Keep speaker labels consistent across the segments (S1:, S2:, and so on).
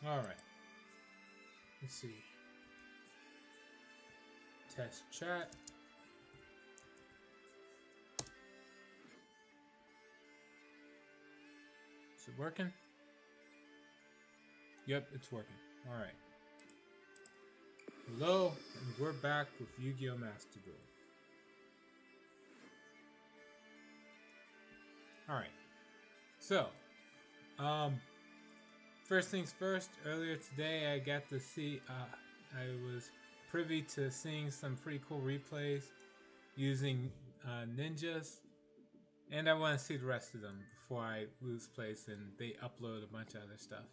S1: Alright. Let's see. Test chat. Is it working? Yep, it's working. Alright. Hello, and we're back with Yu-Gi-Oh! Master Duel. Alright. So, first things first, earlier today I got to see, I was privy to seeing some pretty cool replays using ninjas, and I want to see the rest of them before I lose place and they upload a bunch of other stuff.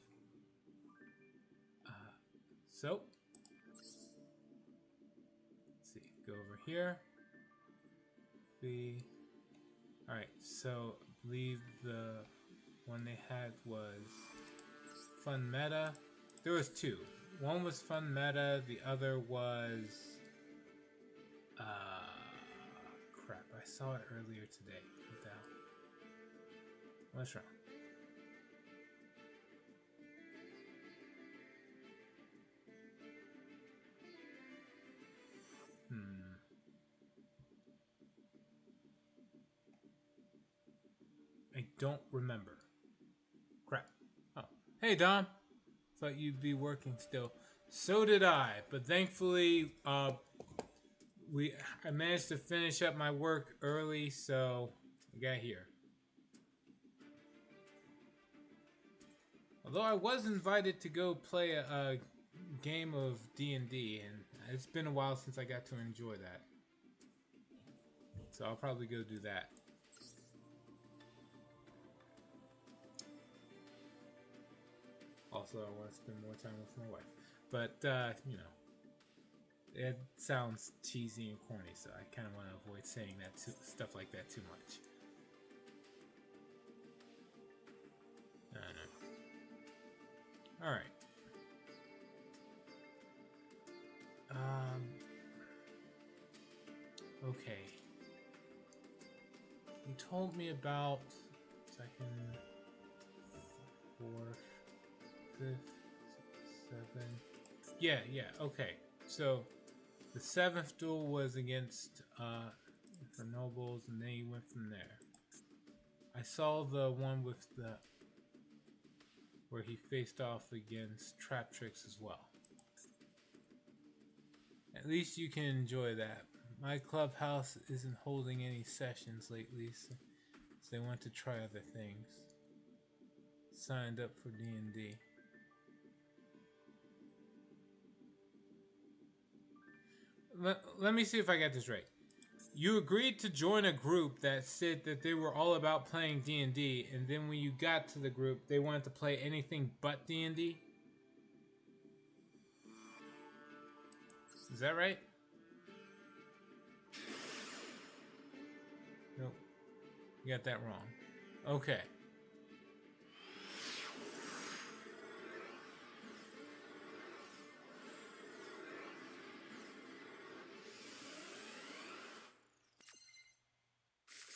S1: So, let's see, go over here. Alright, so I believe the one they had was Fun Meta. There was two. One was Fun Meta, the other was crap, I saw it earlier today. What the hell? What's wrong? I don't remember. Crap. Oh. Hey, Dom. Thought you'd be working still. So did I, but thankfully, I managed to finish up my work early, so I got here. Although I was invited to go play a game of D&D, and it's been a while since I got to enjoy that. So I'll probably go do that. Also, I want to spend more time with my wife. But, you know, it sounds cheesy and corny, so I kind of want to avoid saying that stuff like that too much. I don't know. Alright. Okay. You told me about second, fourth, fifth, seventh. Yeah, okay. So the seventh duel was against for nobles, and then you went from there. I saw the one with the where he faced off against Traptrix as well. At least you can enjoy that. My clubhouse isn't holding any sessions lately, so they want to try other things. Signed up for D&D. Let me see if I got this right. You agreed to join a group that said that they were all about playing D&D, and then when you got to the group, they wanted to play anything but D&D? Is that right? Nope. You got that wrong. Okay.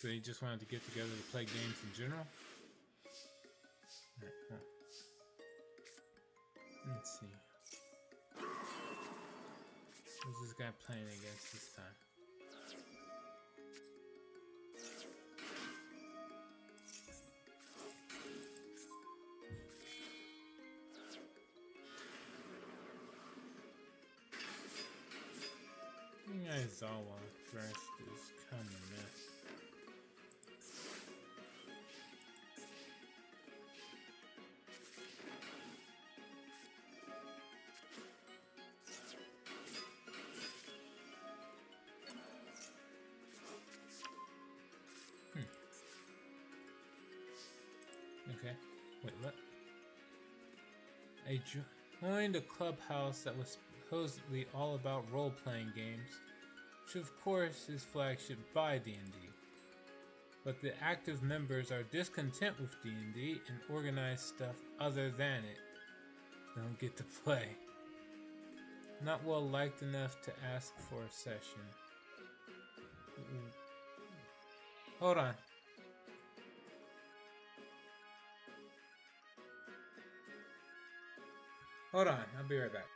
S1: So you just wanted to get together to play games in general? Alright, cool. Let's see. Who's this guy playing against this time? Aizawa dressed is kind of a mess. Okay. Wait, what? I joined a clubhouse that was supposedly all about role-playing games, which of course is flagship by D&D. But the active members are discontent with D&D and organize stuff other than it. They don't get to play. Not well liked enough to ask for a session. Hold on. Hold on, I'll be right back.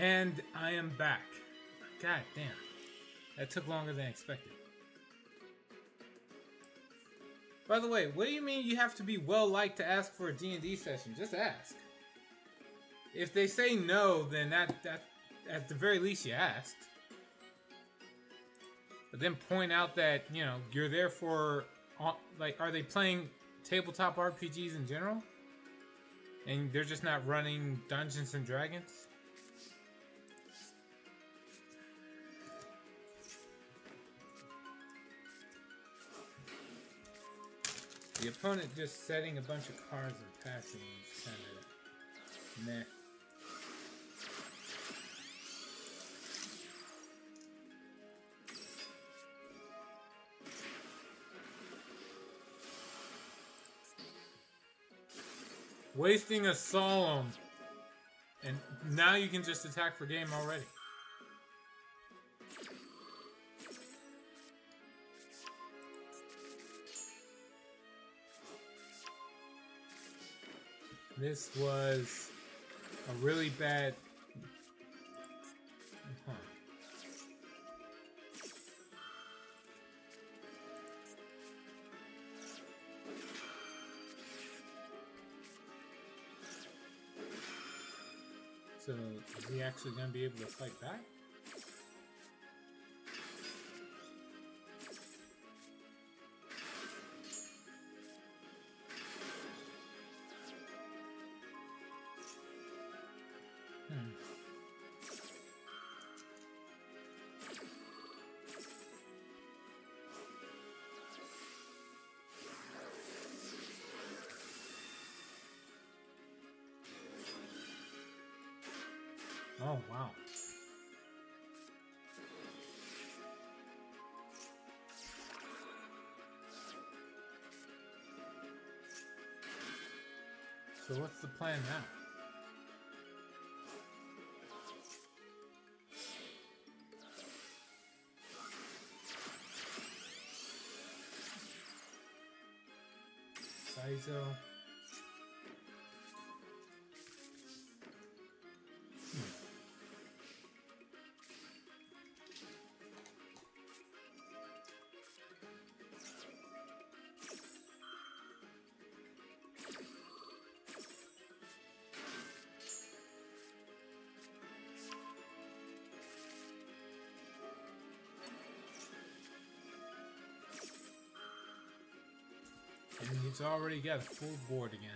S1: And I am back. God damn. That took longer than expected. By the way, what do you mean you have to be well-liked to ask for a D&D session? Just ask. If they say no, then that at the very least you asked. But then point out that, you know, you're there for, like, are they playing tabletop RPGs in general? And they're just not running Dungeons and Dragons? The opponent just setting a bunch of cards and passing is kind of meh. Wasting a solemn. And now you can just attack for game already. This was a really bad... Huh. So, is he actually going to be able to fight back? Oh, wow. So what's the plan now? Saizo. And he's already got a full board again.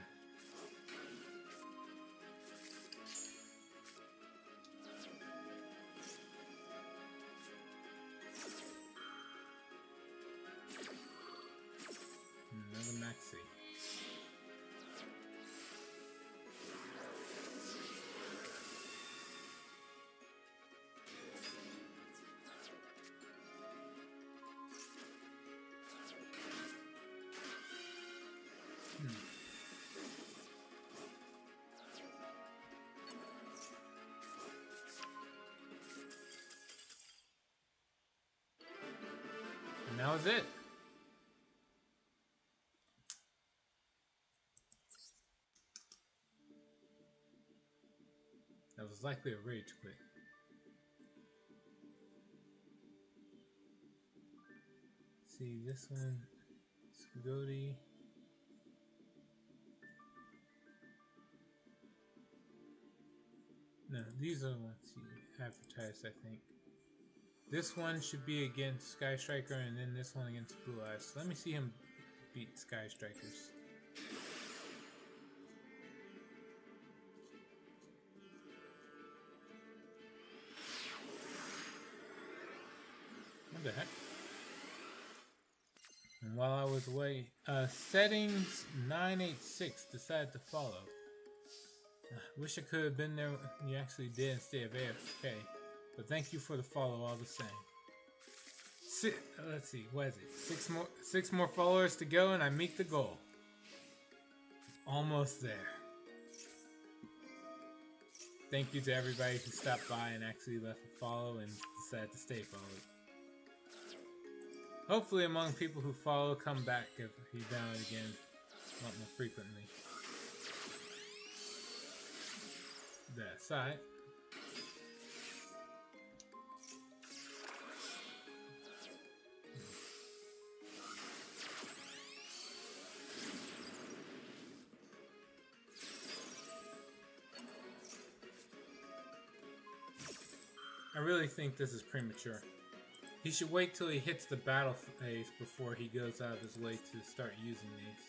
S1: Another Maxi. And that was it. That was likely a rage quit. See this one, Scudodi. No, these are the ones he advertised, I think. This one should be against Sky Striker, and then this one against Blue Eyes. So let me see him beat Sky Strikers. What the heck? And while I was away, settings 986 decided to follow. Wish I could have been there when you actually did instead of AFK. But thank you for the follow all the same. Let's see, what is it? Six more followers to go and I meet the goal. Almost there. Thank you to everybody who stopped by and actually left a follow and decided to stay followed. Hopefully among people who follow, come back if he down again a lot more frequently. That aside, I really think this is premature. He should wait till he hits the battle phase before he goes out of his way to start using these.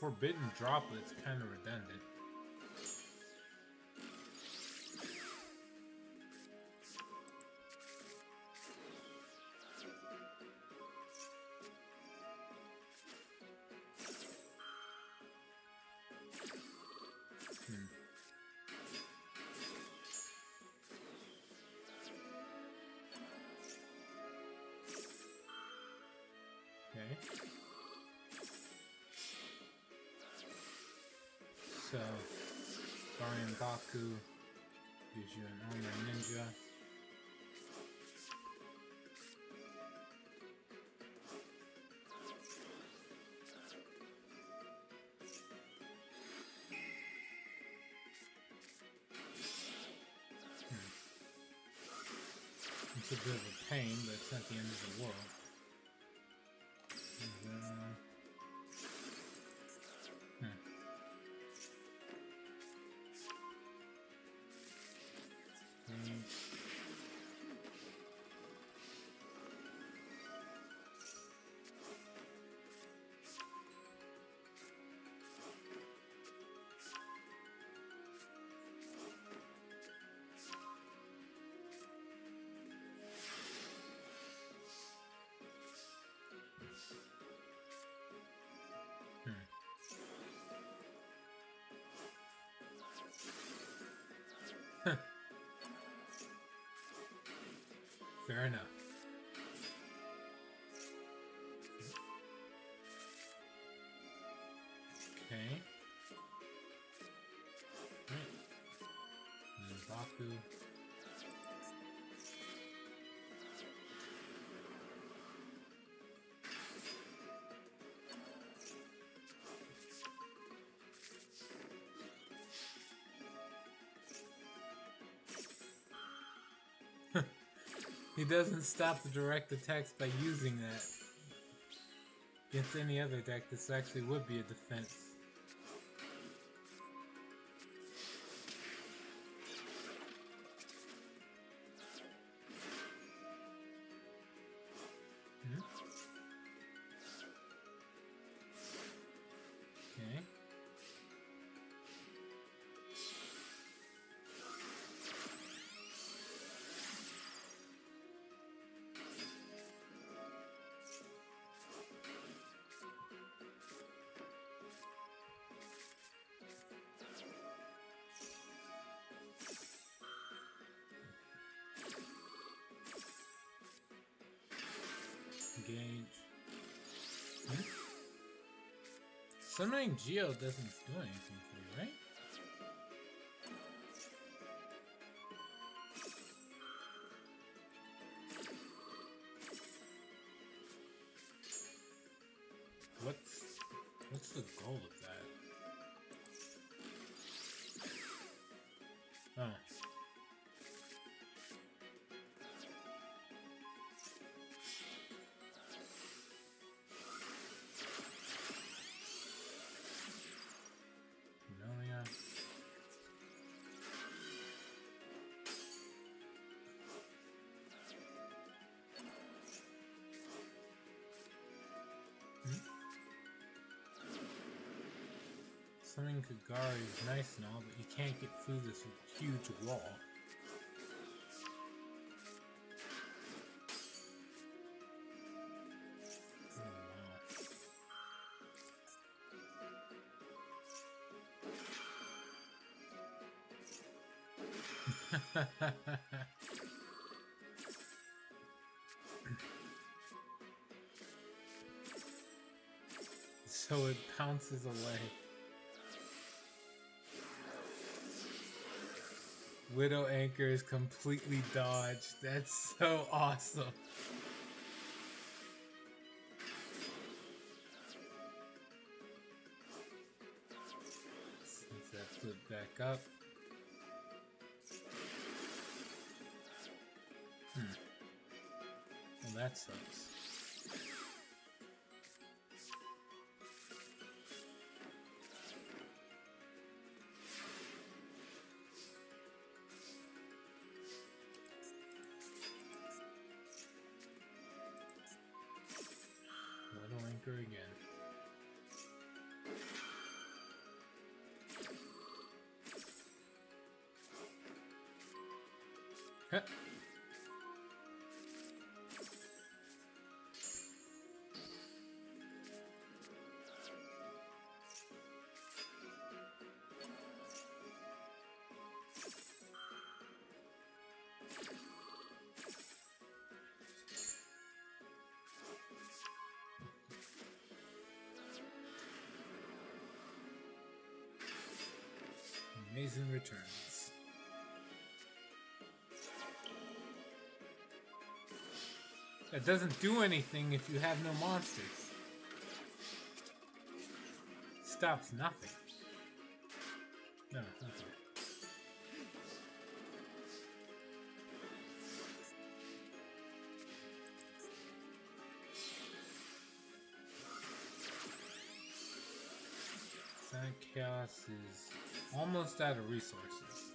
S1: Forbidden Droplet's kind of redundant. Okay. So, Garian Baku gives you an Armor Ninja. It's a bit of a pain, but it's not the end of the world. Fair enough. Okay. Right. And then Baku. He doesn't stop the direct attacks by using that. Against any other deck, this actually would be a defense. Hmm? Okay. Engage. Hmm? Summoning Geo doesn't do anything for you, right? What's the goal of that? Oh. Camellia. Summoning Kagari is nice and all, but you can't get through this huge wall. Oh, wow. So it pounces away. Widow Anchor is completely dodged. That's so awesome. Since that flipped back up. Well, that sucks. Widow Anchor again. Huh. Amazing returns. That doesn't do anything if you have no monsters. Stops nothing. No, okay. Sonic Chaos is almost out of resources.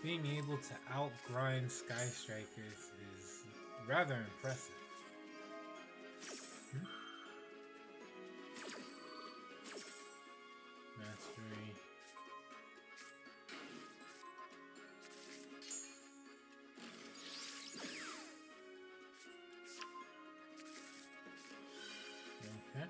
S1: Being able to outgrind Sky Strikers is rather impressive. Mastery. Okay.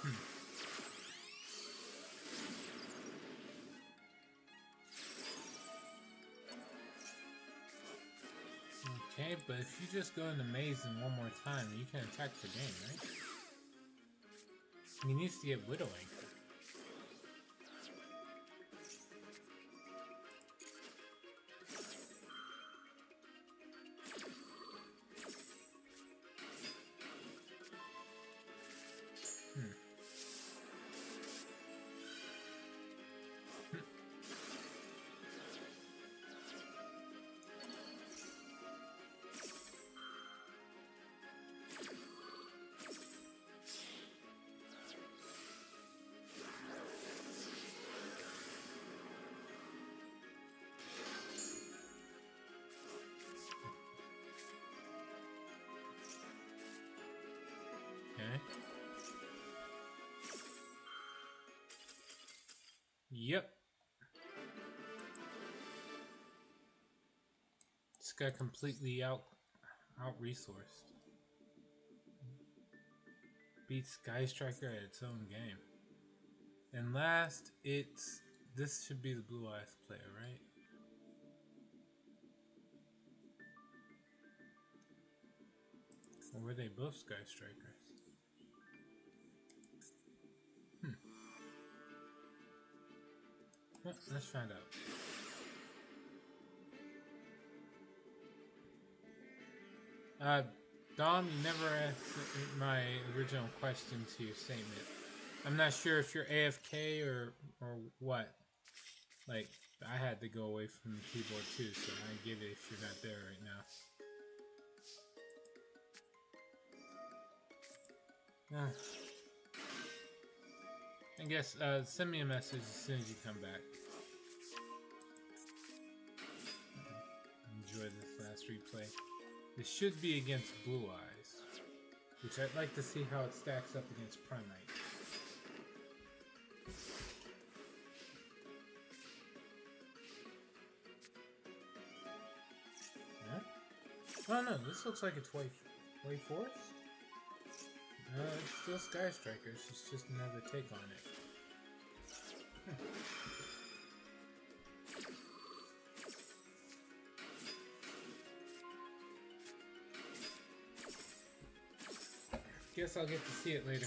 S1: Hmm. Okay, but if you just go into Mazen one more time, you can attack the game, right? He needs to get Widow Anchor. Okay. Yep. This guy completely out resourced. Beats Sky Striker at its own game. And last, this should be the Blue Eyes player, right? Or were they both Sky Strikers? Well, let's find out. Dom, you never asked my original question to your statement. I'm not sure if you're AFK or what. Like, I had to go away from the keyboard too, so I get it if you're not there right now. I guess, send me a message as soon as you come back. Enjoy this last replay. This should be against Blue Eyes, which I'd like to see how it stacks up against Primite. Huh? Oh no, this looks like it's Way Forest? No, it's still Sky Strikers, it's just another take on it. Guess I'll get to see it later.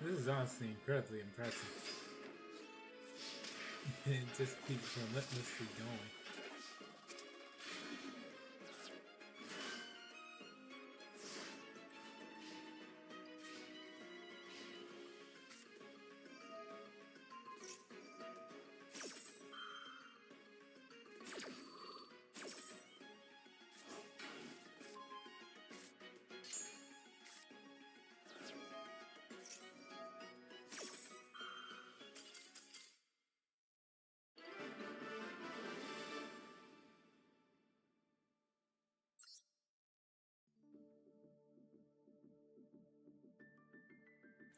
S1: This is honestly incredibly impressive. It just keeps relentlessly going.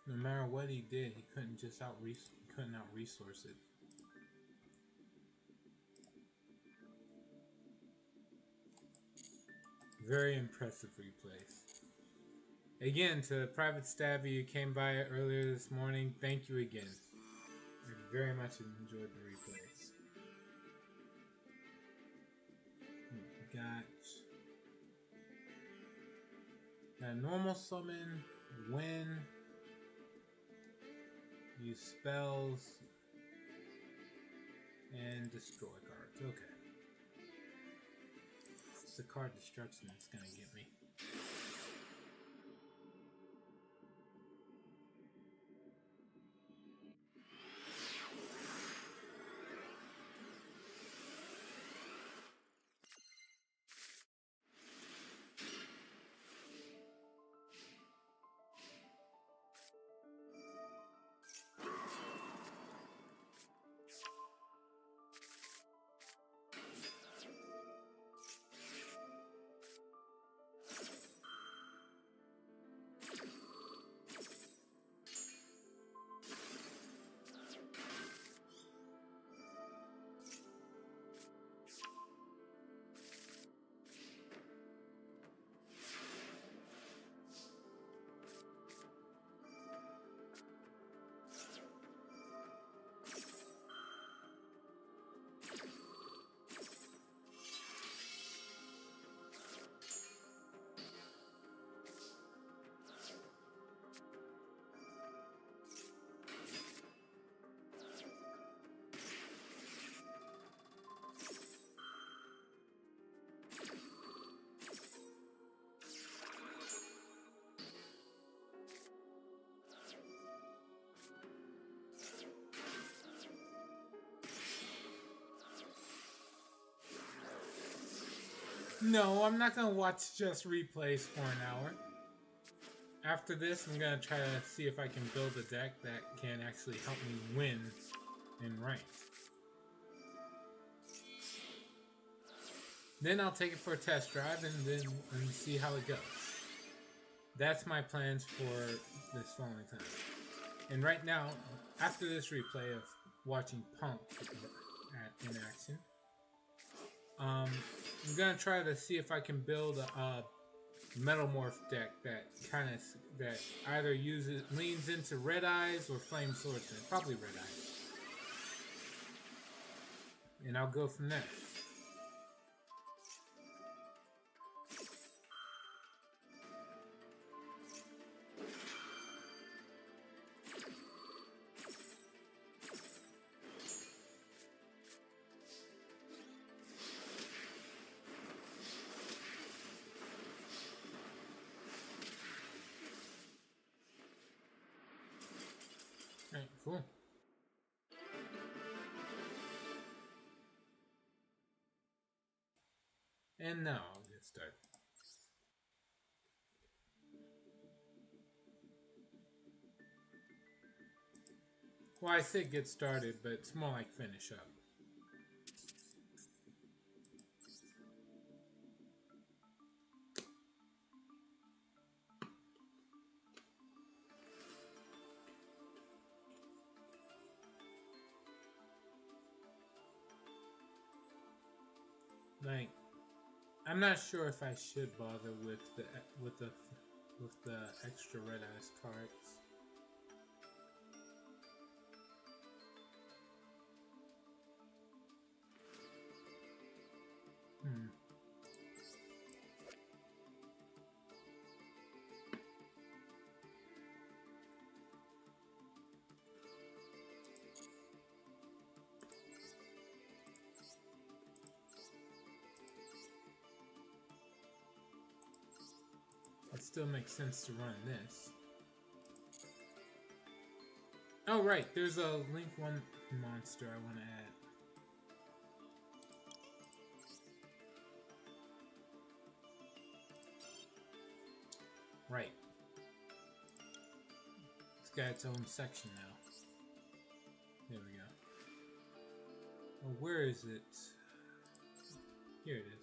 S1: No matter what he did, he couldn't just couldn't out resource it. Very impressive replays. Again, to Private Stabby who came by earlier this morning, thank you again. I very much enjoyed the replays. We got a normal summon, win, use spells, and destroy cards. Okay. It's the card destruction that's gonna get me. No, I'm not gonna watch just replays for an hour. After this, I'm gonna try to see if I can build a deck that can actually help me win in ranked. Then I'll take it for a test drive and see how it goes. That's my plans for this following time. And right now, after this replay of watching Punk in action, I'm gonna try to see if I can build a Metamorph deck that either leans into Red Eyes or Flame Swordsman. Probably Red Eyes. And I'll go from there. Alright, cool. And now I'll get started. Well, I say get started, but it's more like finish up. Like, I'm not sure if I should bother with the extra Red Eyes cards. It still makes sense to run this. Oh right, there's a Link 1 monster I want to add. Right. It's got its own section now. There we go. Oh, where is it? Here it is.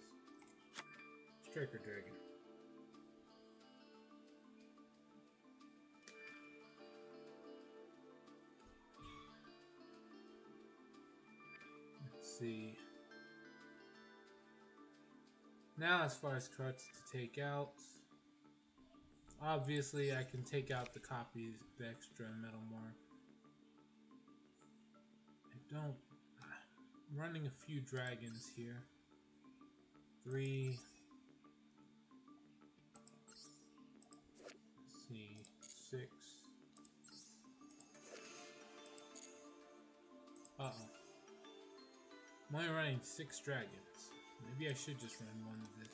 S1: Striker Dragon. see. Now, as far as cards to take out, obviously I can take out the copies, the extra Metalmorph. I'm running a few dragons here. 3. Let's see, 6. Uh-oh. I'm only running 6 dragons. Maybe I should just run one of this.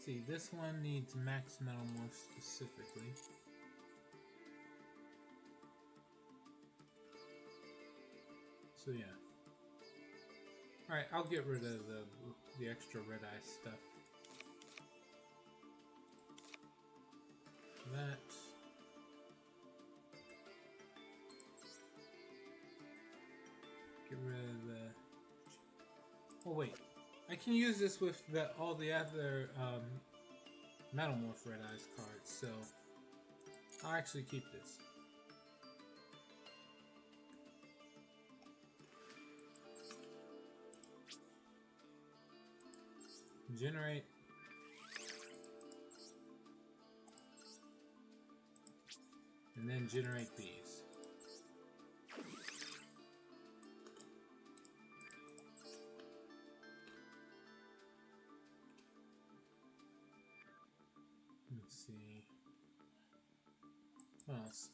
S1: See, this one needs max Metalmorph specifically. So yeah. Alright, I'll get rid of the extra red eye stuff. That. Get rid of the... Oh wait, I can use this with all the other Metalmorph Red Eyes cards, so I'll actually keep this. Generate. And then generate these. Let's see. What else?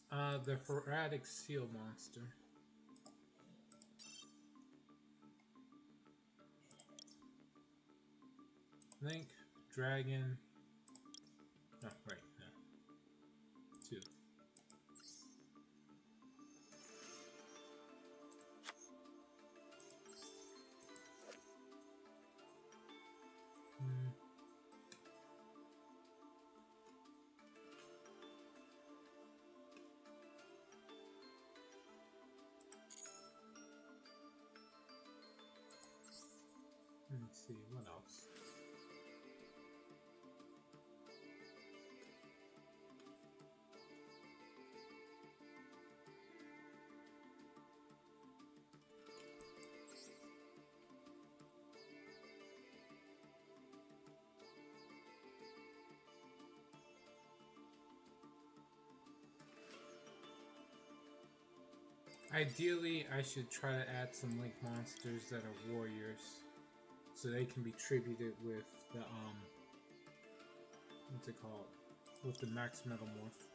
S1: The Heraldic Seal monster. Link, Dragon. Oh, right, no. 2. Let's see, what else? Ideally, I should try to add some Link monsters that are warriors, so they can be tributed with the, what's it called? With the max Metalmorph.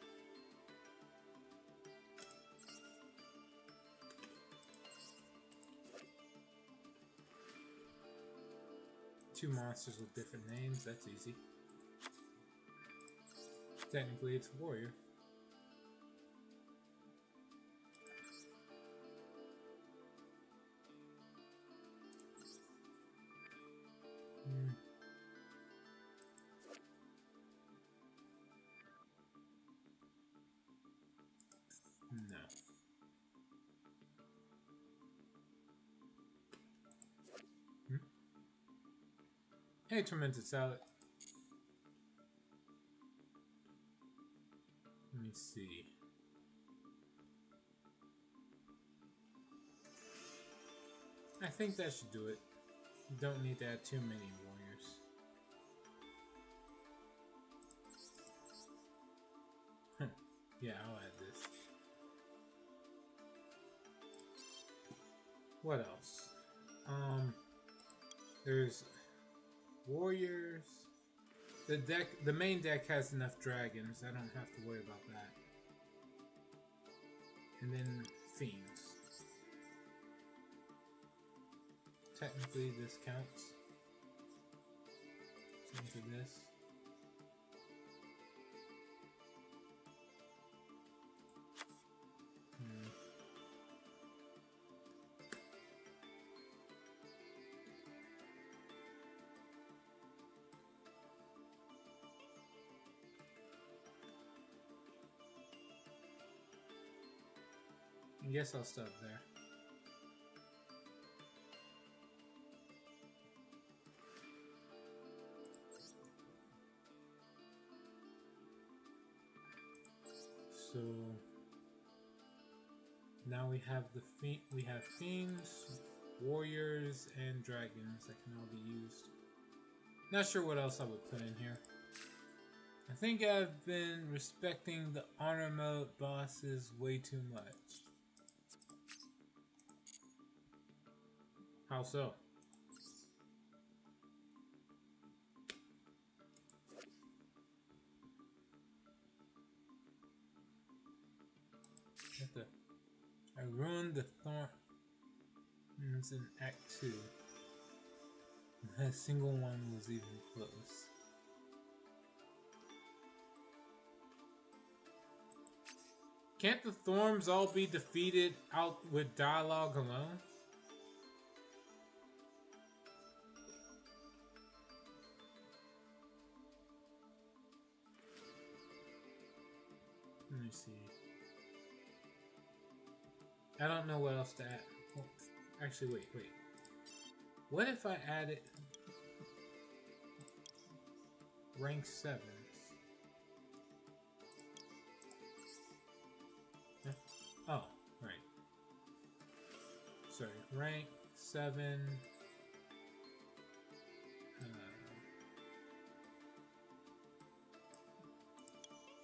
S1: Two monsters with different names, that's easy. Technically, it's a warrior. No. Hey, Tormented Salad. Let me see. I think that should do it. You don't need to add too many warriors. Yeah, I'll add this. What else? There's warriors. The main deck has enough dragons. I don't have to worry about that. And then fiends. Technically, this counts. Same for this. I guess I'll stop there. So now we have we have fiends, warriors, and dragons that can all be used. Not sure what else I would put in here. I think I've been respecting the honor mode bosses way too much. How so? I ruined the thorns in Act 2. Not a single one was even close. Can't the Thorns all be defeated out with dialogue alone? Let me see. I don't know what else to add. Oh, actually, wait. What if I added rank 7s? Huh? Oh, right. Sorry, rank 7.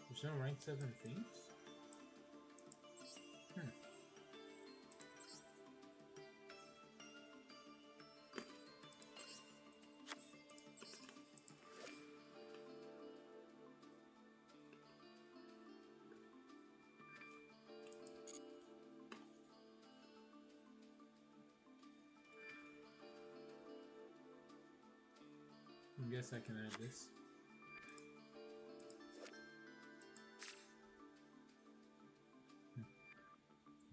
S1: There's no rank 7 thieves? I guess I can add this.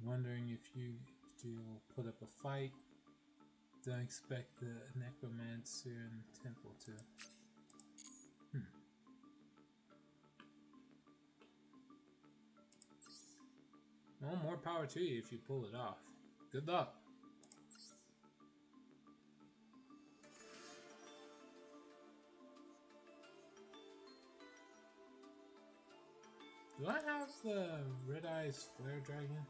S1: Wondering if you'll put up a fight. Don't expect the necromancer in the temple to. Well, more power to you if you pull it off. Good luck. Do I have the Red Eyes Flare Dragon?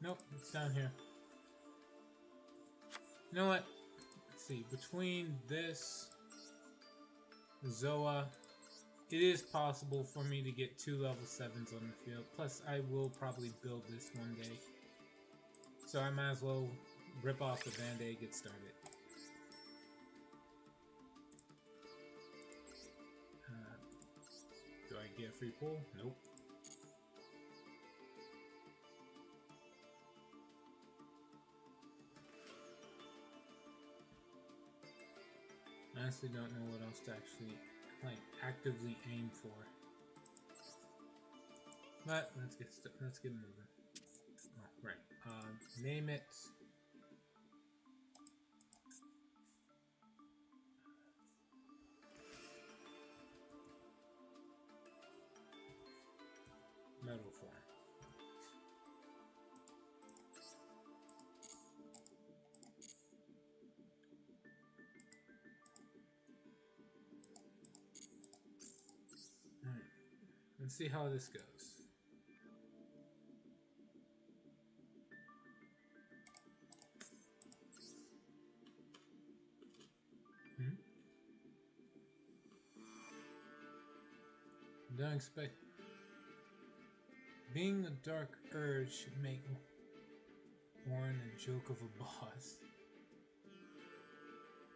S1: Nope, it's down here. You know what? Let's see. Between this, Zoa, it is possible for me to get 2 level 7s on the field. Plus, I will probably build this one day. So I might as well rip off the band-aid, get started. Do I get a free pull? Nope. I honestly don't know what else to actually actively aim for. But let's get moving. Oh, right. Name it. Metal form. Alright. Let's see how this goes. Don't expect. Being a dark urge should make Warren a joke of a boss.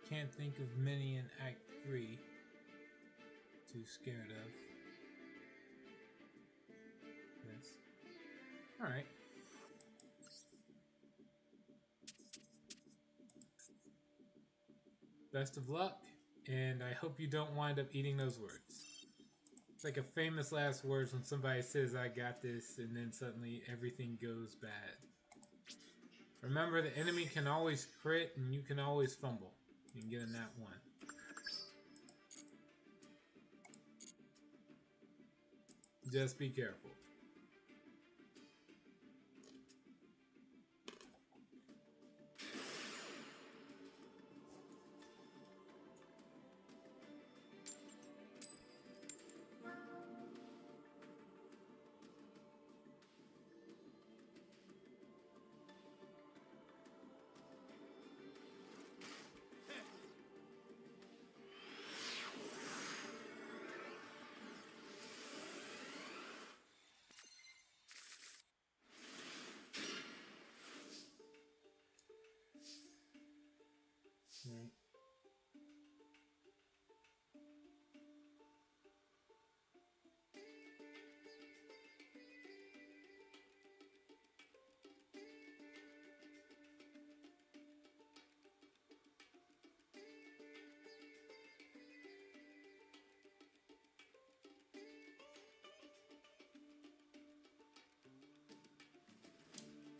S1: Can't think of many in Act 3. Too scared of. This. Alright. Best of luck, and I hope you don't wind up eating those words. It's like a famous last words when somebody says, I got this, and then suddenly everything goes bad. Remember, the enemy can always crit, and you can always fumble. You can get a nat 1. Just be careful.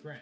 S1: Grand.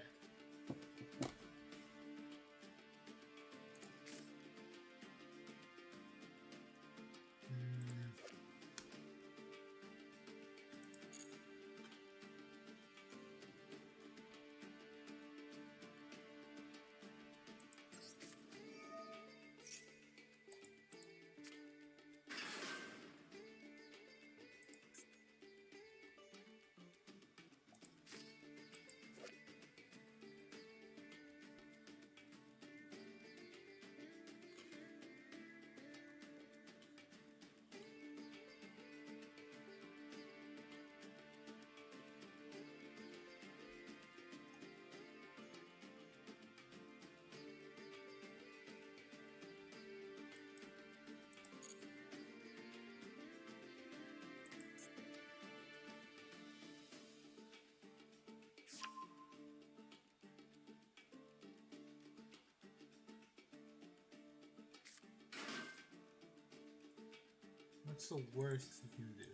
S1: What's the worst you can do?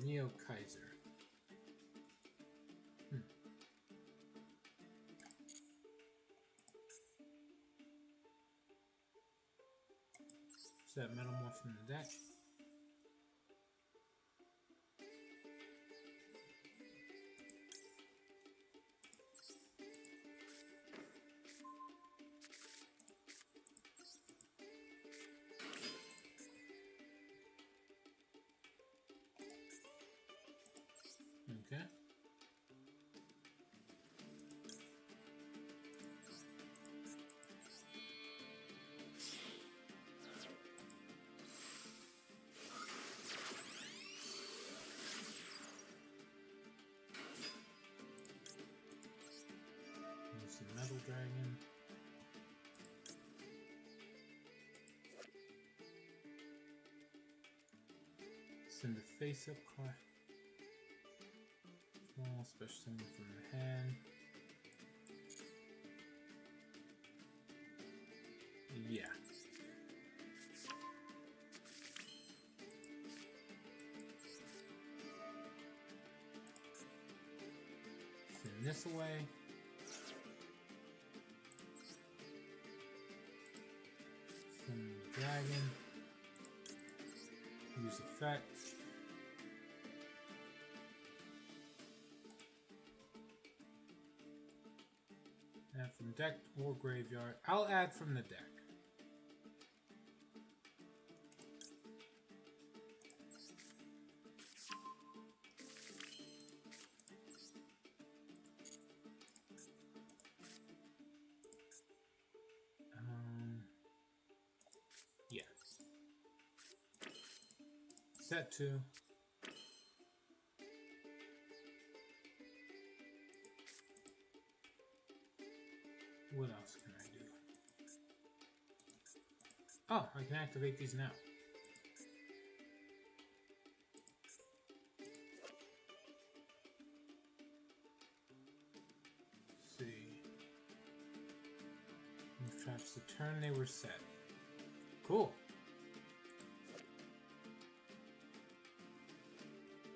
S1: Neo Kaiser. Set Metamorph from the deck. Okay. Use the Metal Dragon. Send the face-up card. Special summon from the hand. Yeah. Send this away. Send the dragon. Use effects. Add from deck or graveyard. I'll add from the deck. Yeah. Set 2. What else can I do? Oh, I can activate these now. Let's see. Move traps the turn they were set. Cool.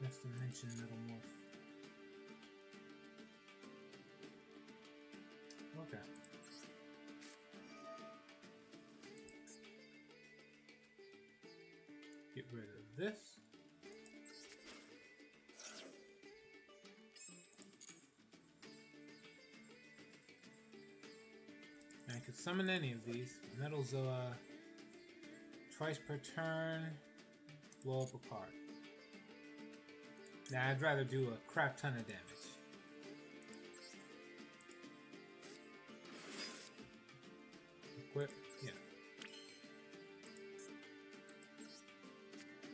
S1: Next dimension Metamorph. Okay. Get rid of this. And I could summon any of these. Metalzilla. Twice per turn. Blow up a card. Nah, I'd rather do a crap ton of damage. Equip. Yeah.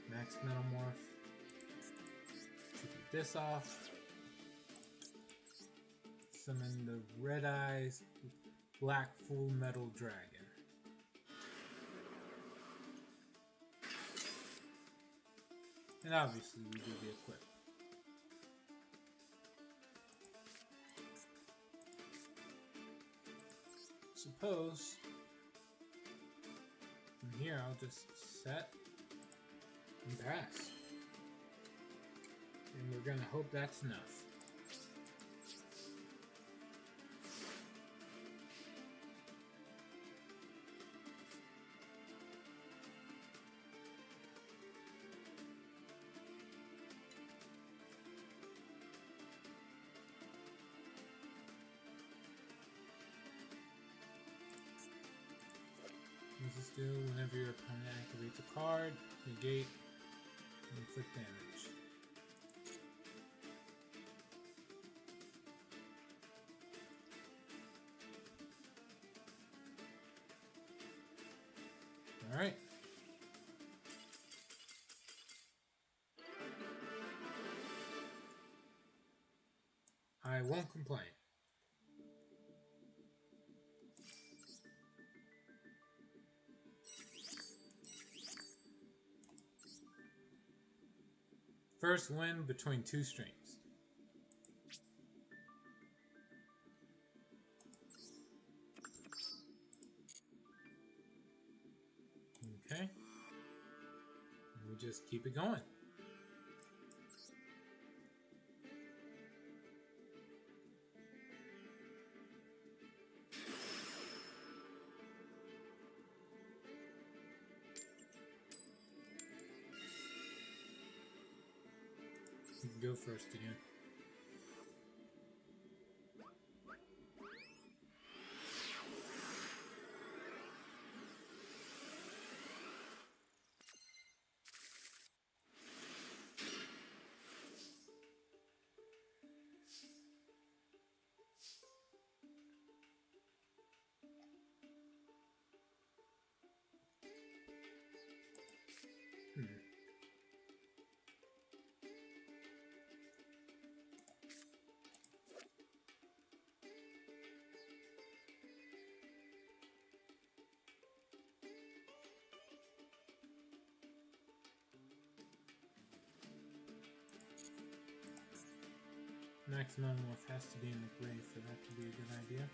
S1: Max Metamorph. Tribute this off. Summon the Red Eyes Black Full Metal Dragon. And obviously we do the equip. Suppose from here I'll just set and pass. And we're gonna hope that's enough. do whenever your opponent activates a card, negate, and inflict damage. Alright. I won't complain. First win between two streams. Okay. And we just keep it going. You can go first again. Max Metamorph has to be in the grave for that to be a good idea.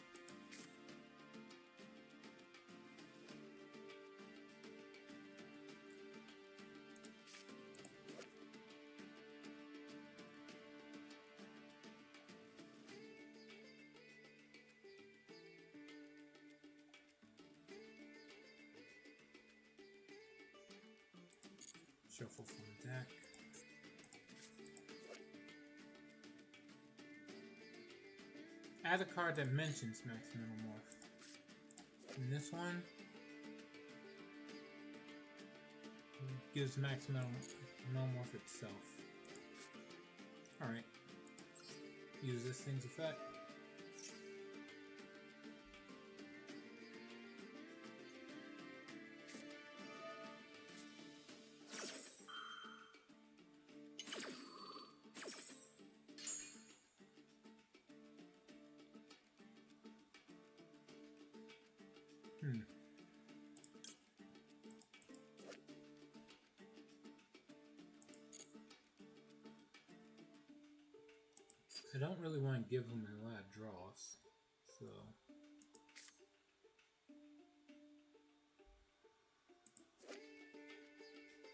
S1: Shuffle from the deck. Add a card that mentions Max Metamorph. And this one gives Max Metamorph itself. Alright. Use this thing's effect. I don't really want to give him a lot of draws, so...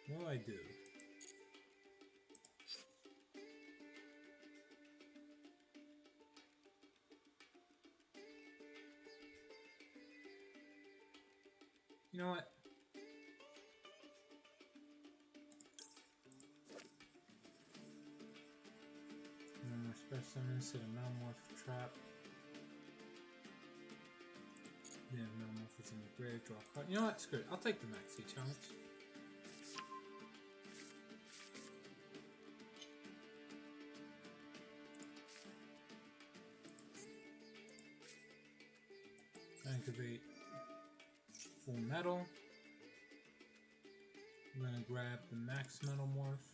S1: What do I do? You know what? Special summon instead of Metamorph Trap. Yeah, Metamorph is in the grave, draw a card. You know what? Screw it. I'll take the Maxi challenge. Activate Full Metal. I'm gonna grab the Max Metamorph.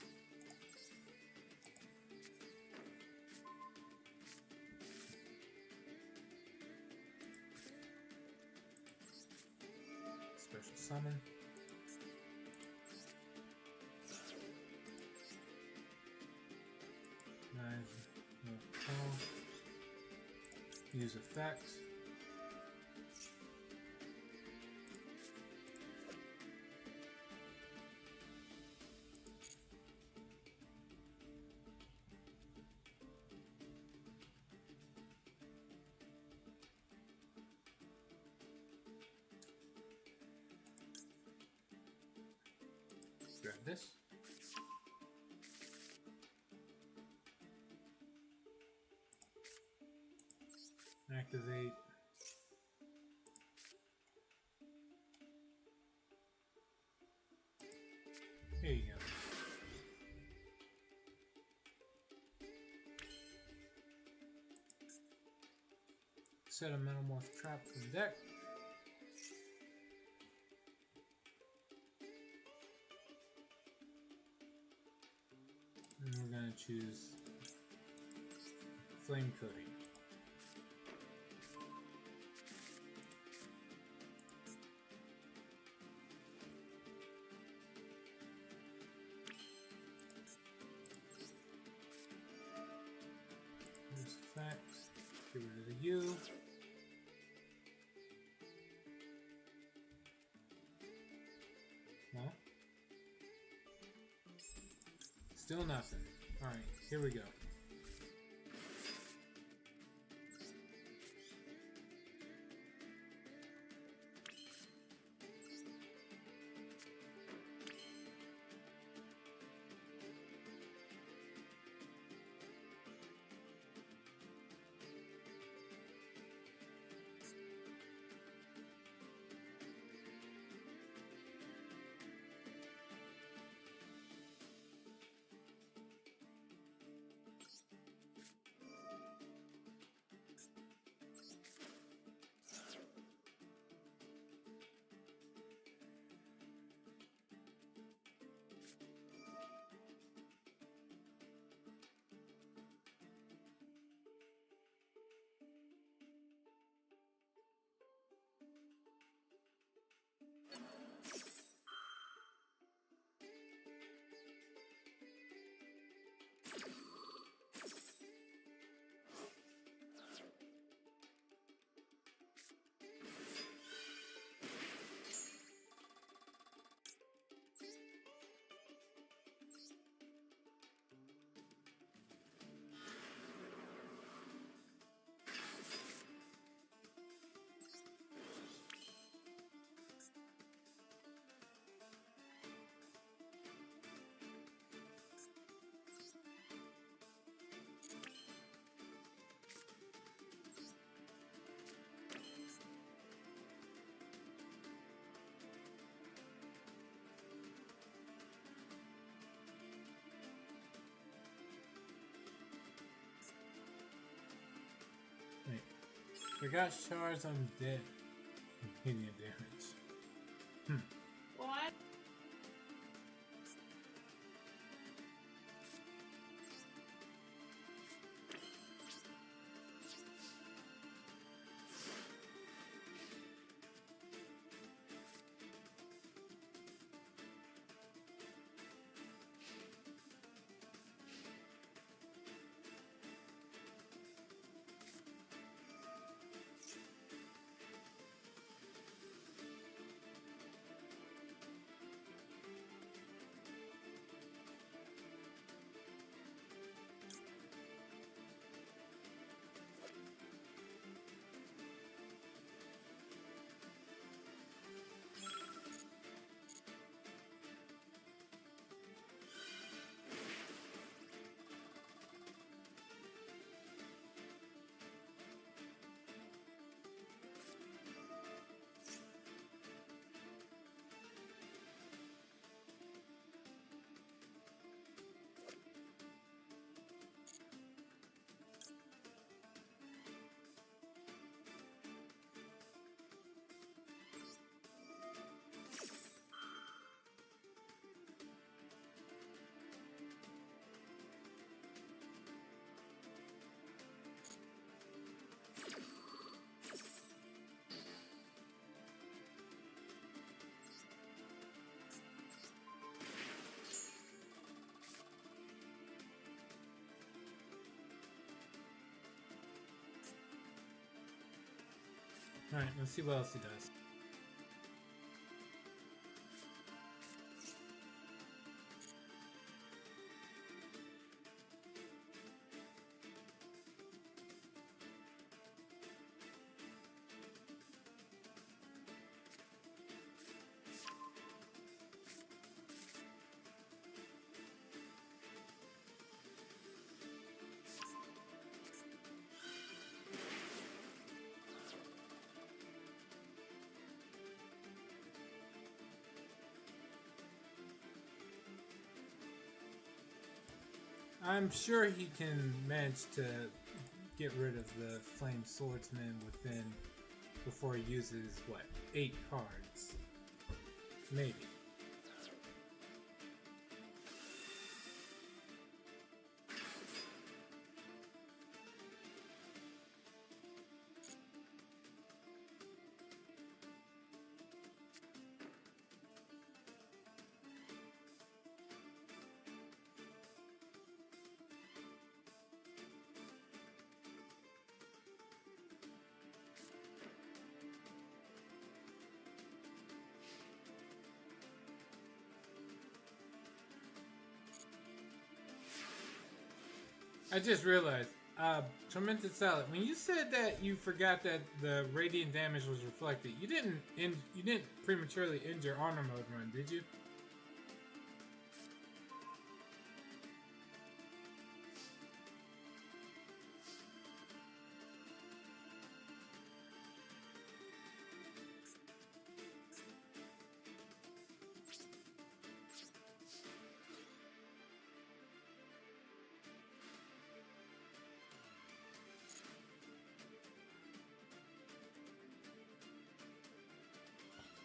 S1: Special summon. No call. Use effect. Grab this. Activate There you go. Set a metamorph trap for the deck. And we're going to choose Flame Coating. Use effects. Get rid of the U. No? Still nothing. Alright, here we go. Wait. Forgot shards on dead. Immediate damage.
S2: What?
S1: Alright, let's see what else he does. I'm sure he can manage to get rid of the Flame Swordsman within before he uses what, 8 cards, maybe. I just realized, Tormented Salad, when you said that you forgot that the radiant damage was reflected, you didn't prematurely end your honor mode run, did you?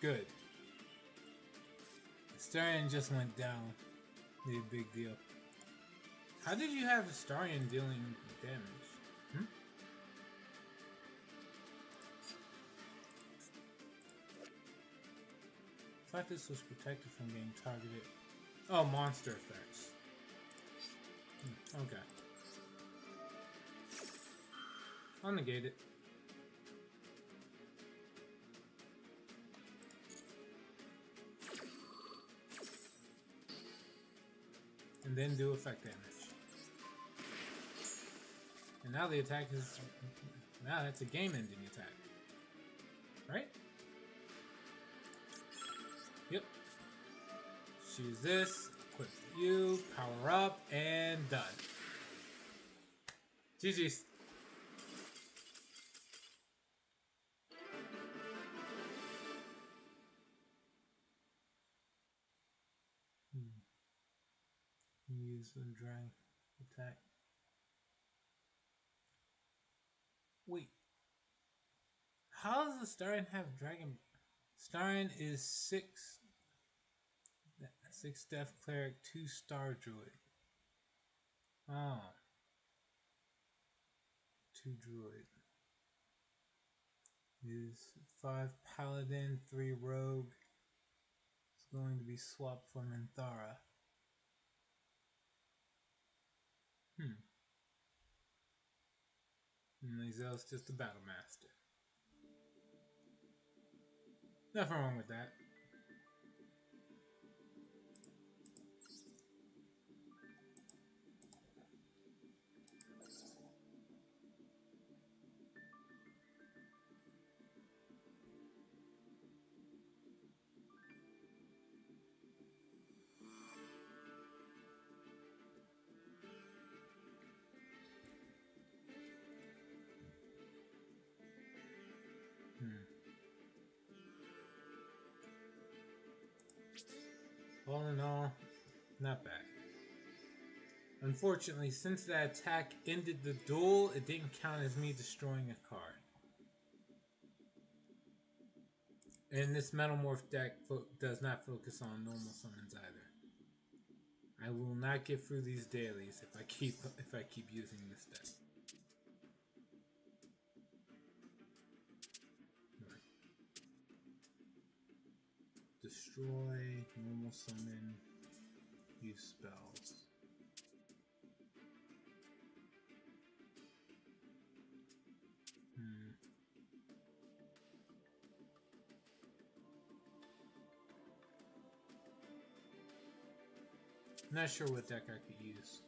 S1: Good. Starion just went down. The big deal. How did you have Starion dealing damage? Hmm? I thought this was protected from being targeted. Oh, monster effects. Okay. I'll negate it. And then do effect damage. And now the attack is... Now that's a game-ending attack. Right? Yep. Choose this, equip you, power up, and done. GG's. Use and drag attack. Wait. How does the Starion have dragon? Starion is 6 death cleric, 2-star druid. Oh. 2 druid. Is 5 paladin, 3 rogue. It's going to be swapped for Minthara. And Lae'zel's just a battle master. Nothing wrong with that. All in all, not bad. Unfortunately, since that attack ended the duel, it didn't count as me destroying a card. And this Metamorph deck does not focus on normal summons either. I will not get through these dailies if I keep using this deck. Destroy, normal summon, use spells. Not sure what deck I could use.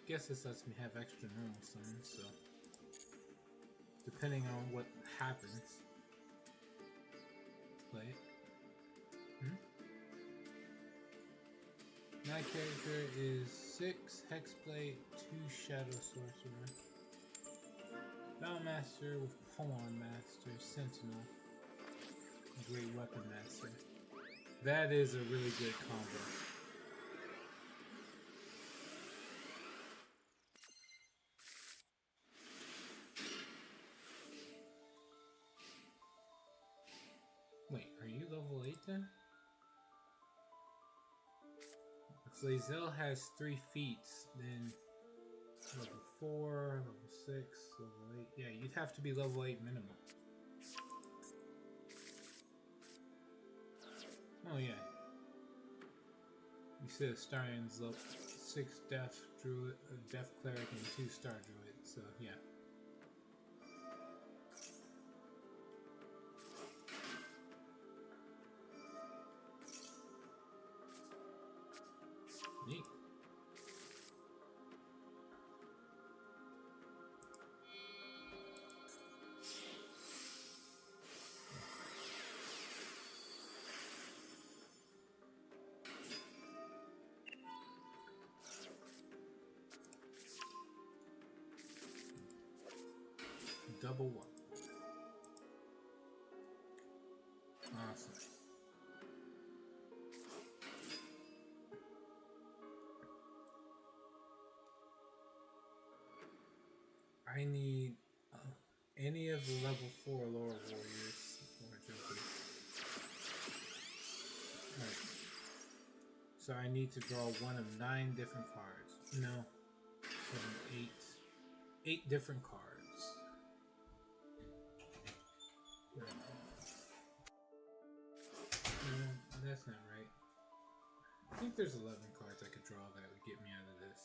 S1: Guess this lets me have extra normal summons, so depending on what happens, play it. My character is 6 Hexblade, 2 Shadow Sorcerer, Battlemaster with Polearm Master, Sentinel, Great Weapon Master. That is a really good combo. Wait, are you level 8 then? If Lae'zel has 3 feats, then level 4, level 6, level 8. Yeah, you'd have to be level 8 minimum. Oh yeah. You said Astarion's level 6 death druid, death cleric, and 2-star druid, so yeah. Neat. Double one. Awesome. I need any of the level 4 Lore Warriors or Jokers. Alright. So I need to draw one of 9 different cards. No. 7, 8. 8 different cards. No, that's not right. I think there's 11 cards I could draw that would get me out of this.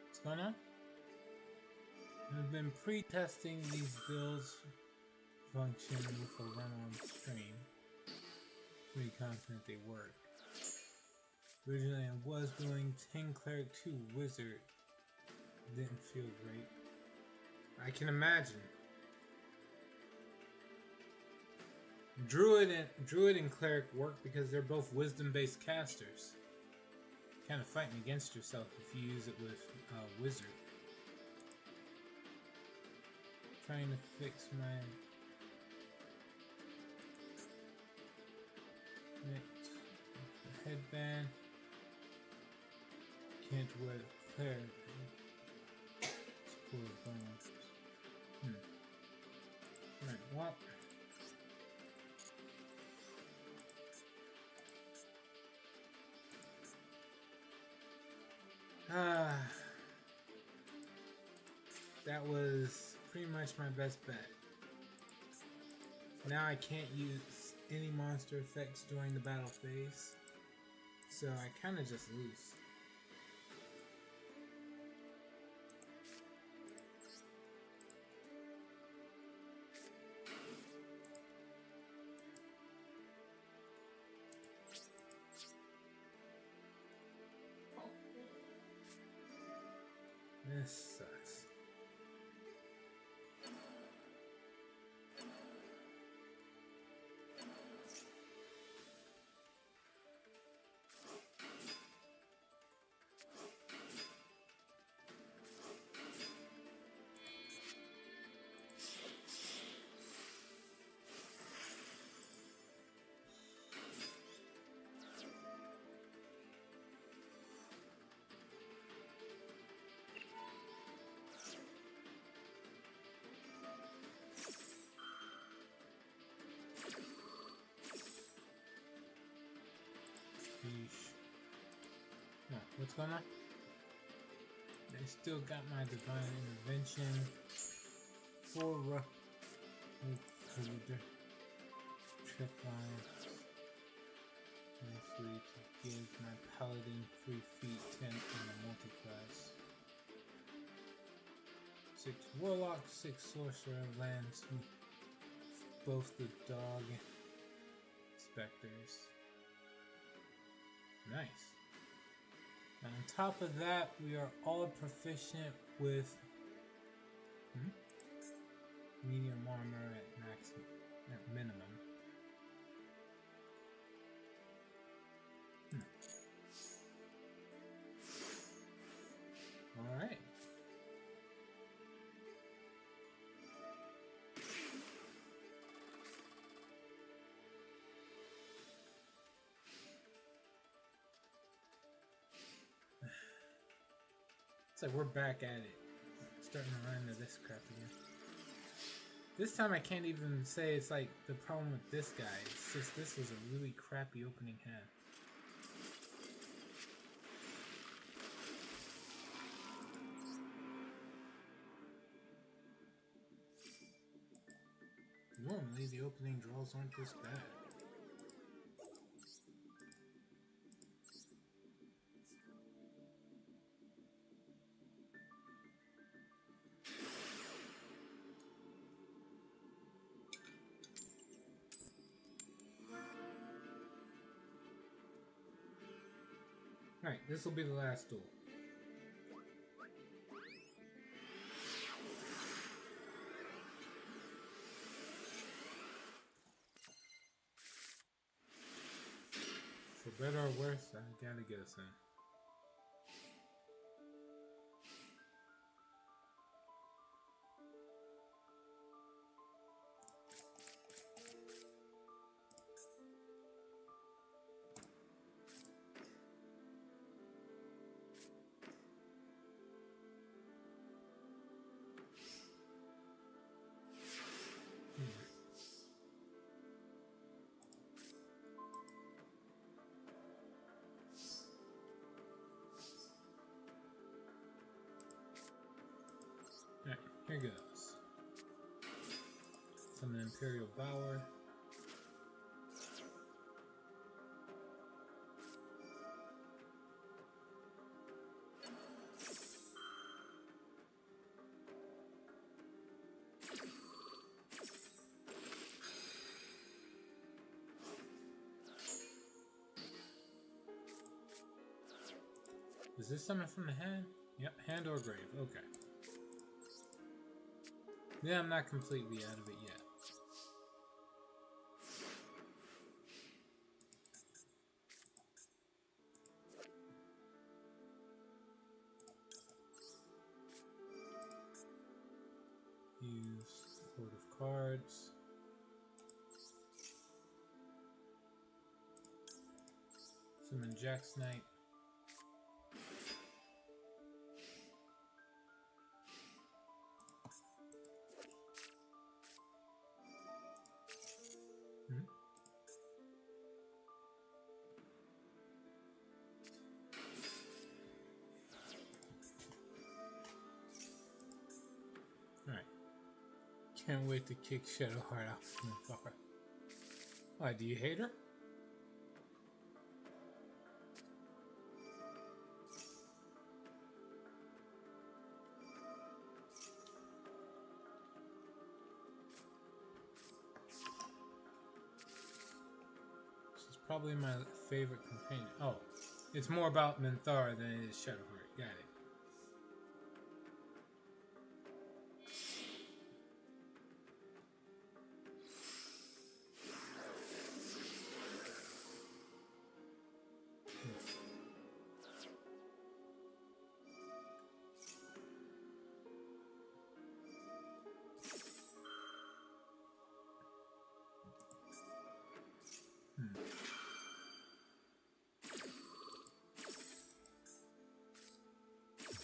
S1: What's going on? I've been pre-testing these builds function with a run on stream. Pretty confident they work. Originally I was doing 10 cleric 2 wizard. Didn't feel great. I can imagine. Druid and cleric work because they're both wisdom based casters. Kind of fighting against yourself if you use it with wizard. Trying to fix my headband. Can't wear the cleric. It's full of bones. Right, what? That was pretty much my best bet. now I can't use any monster effects during the battle phase, so I kind of just lose. This sucks. No, what's going on? I still got my divine intervention for trip lines. Free to give my paladin free feet 10 on the multi-class. 6 warlock, 6 sorcerer lands both the dog specters. Nice. And on top of that, we are all proficient with medium armor at minimum. All right. It's like we're back at it. Starting to run into this crap again. This time I can't even say it's like the problem with this guy. It's just this was a really crappy opening hand. Normally the opening draws aren't this bad. Alright, this will be the last duel. For better or worse, I gotta get us in. Alright, here goes. Summon Imperial Bower. Is this summon from the hand? Yep, hand or grave. Okay. Yeah, I'm not completely out of it yet. Use Court of Cards. Summon Jack's Knight. Can't wait to kick Shadowheart out from Minthara. Why, do you hate her? She's probably my favorite companion. Oh, it's more about Minthara than it is Shadowheart. Got it.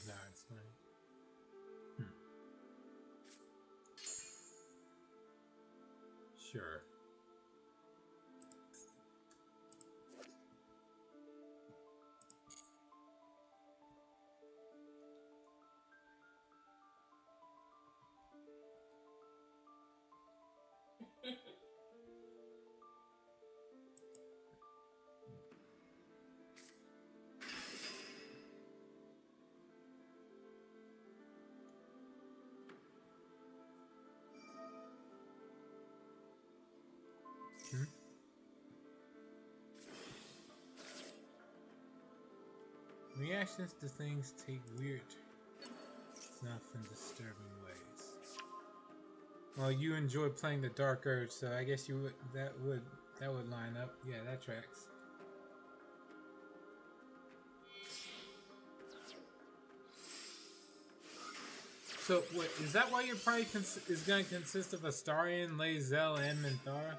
S1: That's nice. Sure. Reactions to things take weird, often disturbing ways. Well, you enjoy playing the Dark Urge, so I guess you would that would line up. Yeah, that tracks. So, what is that? Why your party is going to consist of Astarion, Lae'zel, and Minthara?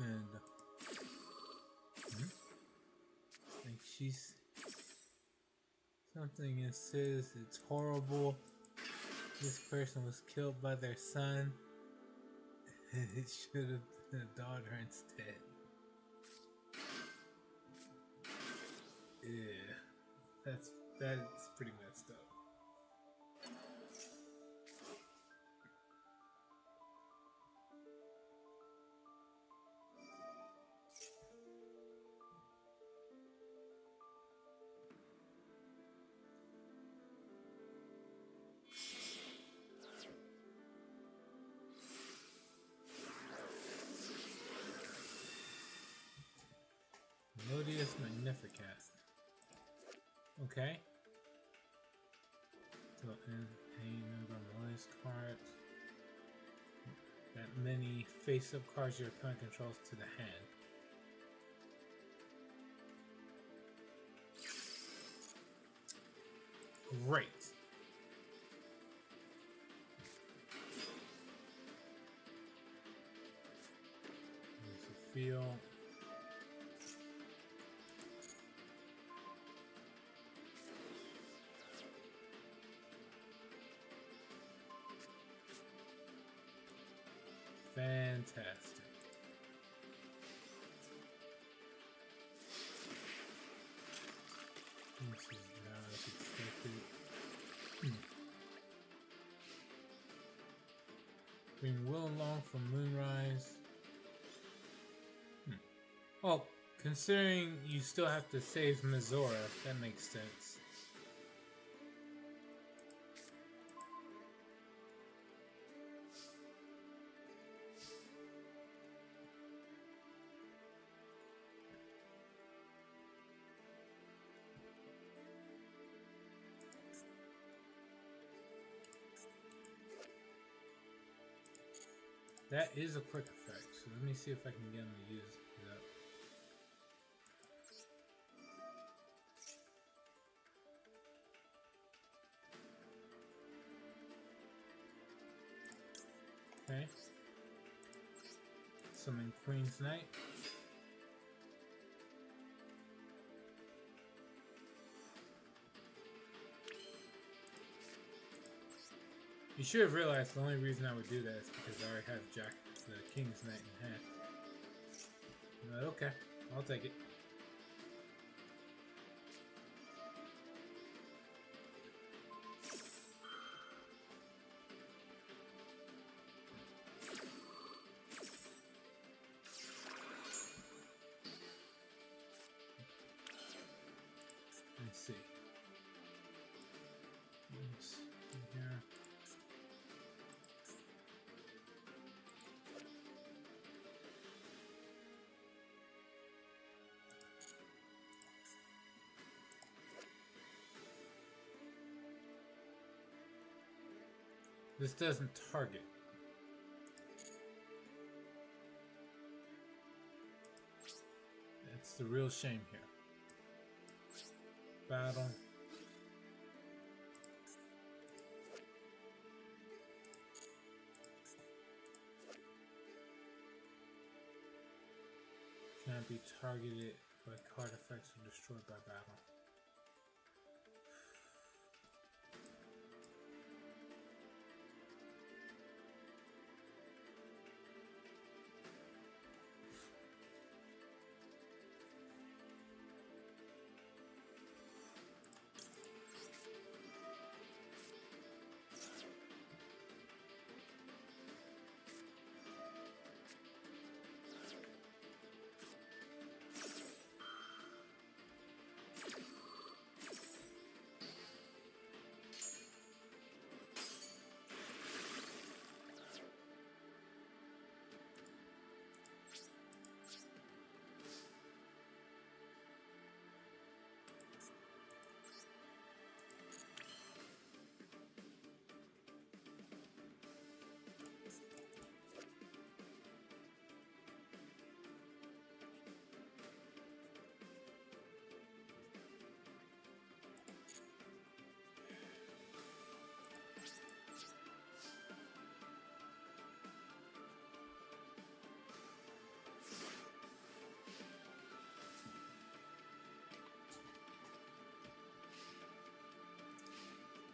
S1: And like she's something that says it's horrible. This person was killed by their son. It should have been a daughter instead. Yeah, that's pretty messed up. Melodious Magnificat. Okay. So, and any number of Melodious cards. That many face-up cards your opponent controls to the hand. Great. There's a feel. Fantastic. This is not as expected. Bring Will along from Moonrise. Well, considering you still have to save Mizora, that makes sense. That is a quick effect, so let me see if I can get him to use that. Okay. Summon Queen's Knight. You should have realized the only reason I would do that is because I already have Jack the King's Knight in hand. But okay, I'll take it. Let's see. Let's here. This doesn't target. That's the real shame here. Battle. Cannot be targeted by card effects or destroyed by battle.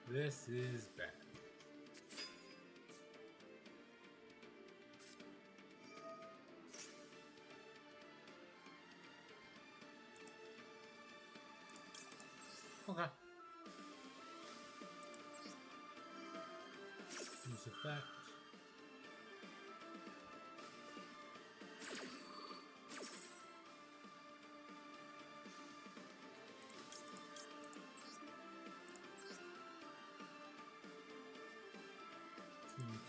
S1: This is bad. Okay. Use effect.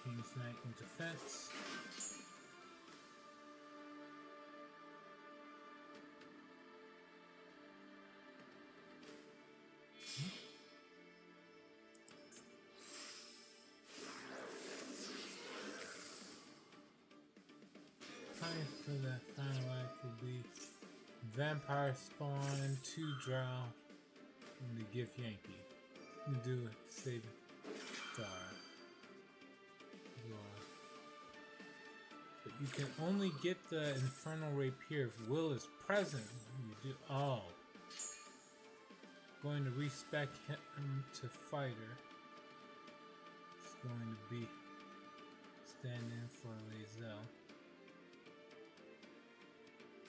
S1: King's Knight in defense. Time for that final act will be Vampire Spawn, 2 Drow, and the Gift Yankee. You do it, save it. Star. But you can only get the Infernal Rapier if Will is present. You do. Oh. Going to respec him to fighter. It's going to be stand in for Lae'zel.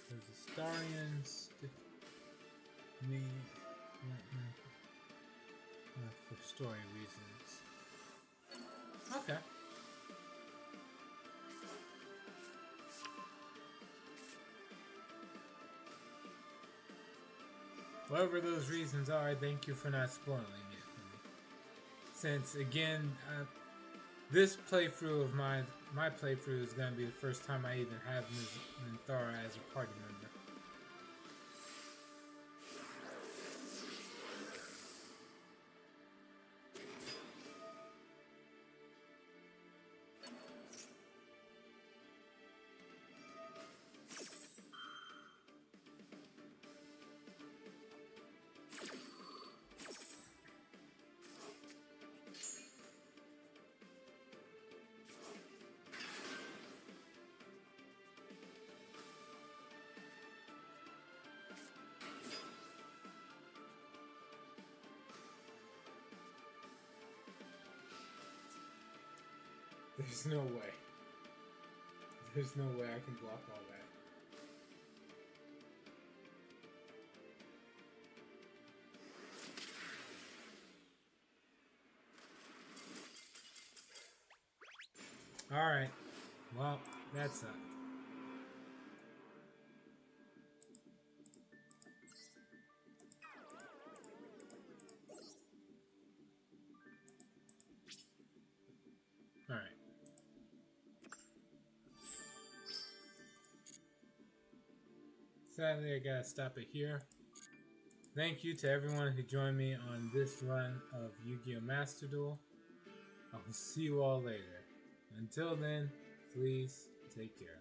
S1: There's Astarians. Me. For story reasons. Okay. Whatever those reasons are, thank you for not spoiling it for me. Since, again, this playthrough of my playthrough is going to be the first time I even have Ms. Minthara as a party member. There's no way. There's no way I can block all that. Alright. Well, that sucked. Alright. Sadly, I gotta stop it here. Thank you to everyone who joined me on this run of Yu-Gi-Oh! Master Duel. I will see you all later. Until then, please take care.